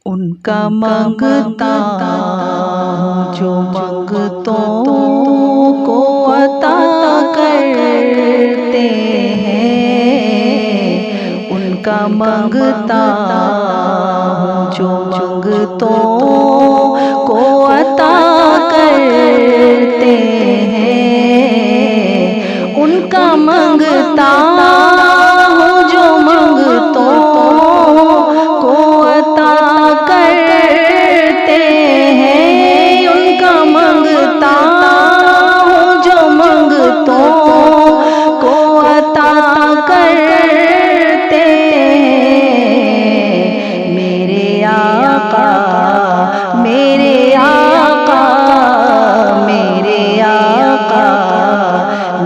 ان کا مانگتا ہوں جو مانگتوں کو عطا کرتے ہیں، ان کا مانگتا ہوں جو مانگتوں کو عطا کرتے ہیں، ان کا مانگتا ہوں جو مانگتوں کو عطا کرتے ہیں، ان کا مانگتا ہوں جو مانگتوں کو عطا کرتے ہیں، میرے آقا میرے آقا میرے آقا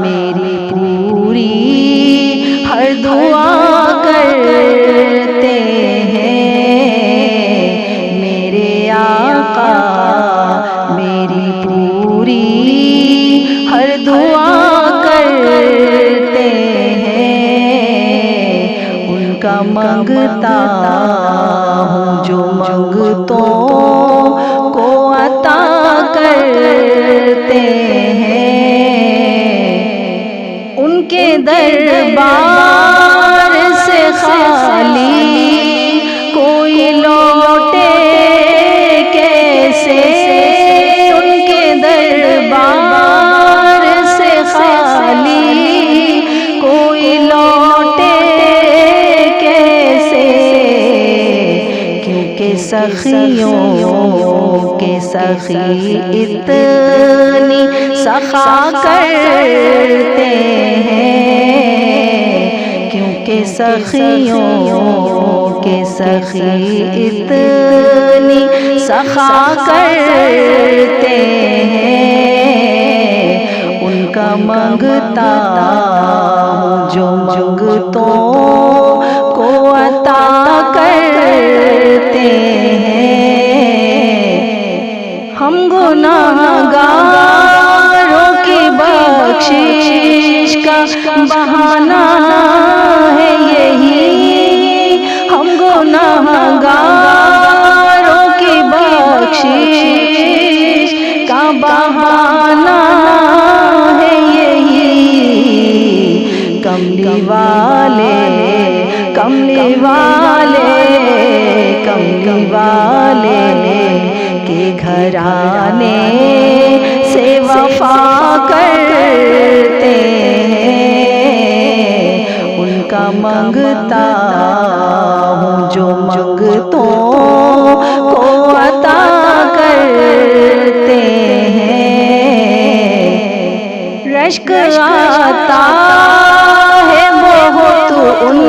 میری پوری ہر دعا کرتے ہیں، میرے آقا میری پوری ہر دعا کرتے ہیں، ان کا مانگتا ہوں جو مانگتوں کو عطا کرتے ہیں، ان کے دربار سے خالی کوئی لوٹے کیسے، ان کے دربار سے خالی کوئی لوٹے کیسے، کیونکہ سخیوں کے سخی اتنی سخا کرتے ہیں، کیونکہ سخیوں کے سخی اتنی سخا کرتے ہیں، ان کا مانگتا ہوں جو مانگتوں کو عطا کرتے ہیں، ہم گناہگاروں کی بخشش کا بہانہ ہے یہی، ہم گناہگاروں کی بخشش کا بہانہ ہے یہی، کملی والے کملی والے کملی والے کے گھرانے سے وفا کرتے ہیں، ان کا مانگتا ہوں جو مانگتوں کو عطا کرتے ہیں، رشک آتا ہے بہت ان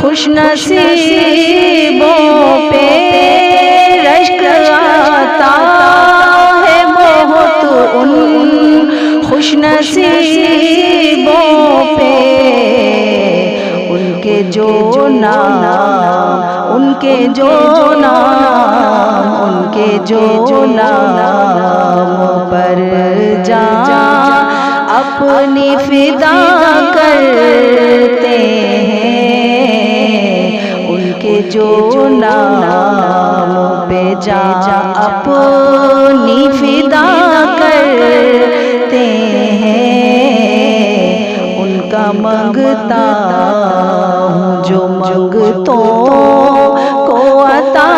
خوش نصیبوں پہ، رشک آتا ہے بہت ان خوش نصیبوں پہ، ان کے جو نام ان کے جو نام ان کے جو نام پر جان اپنی فدا کرتے ہیں، ان کے جو نام پہ جان اپنی فدا کرتے ہیں، ان کا مانگتا ہوں جو مانگتوں کو عطا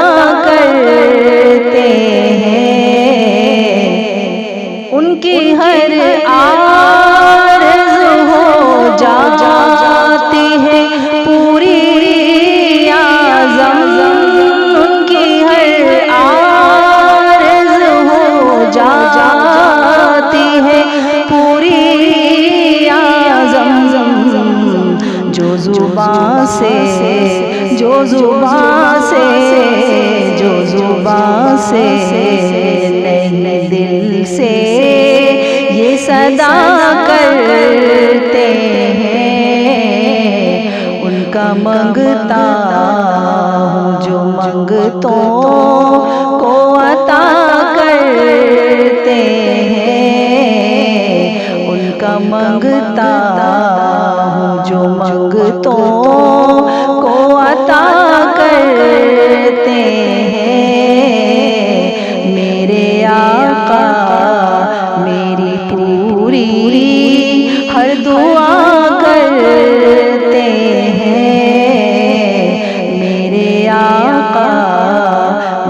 کرتے ہیں، ان کی ہر آرزو ہو جاتی ہے پوری اعظم، ان کی ہر آرزو ہو جاتی ہے پوری اعظم، جو زبان سے جو زبان سے جو زبان سے نہیں دل سے یہ صدا کرتے ہیں، ان کا مانگتا ہوں جو مانگتوں کو عطا کرتے ہیں، ان کا مانگتا ہوں جو مانگتوں کو عطا کرتے پوری ہر دعا کرتے ہیں، میرے آقا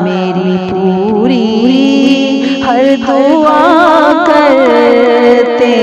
میری پوری ہر دعا کرتے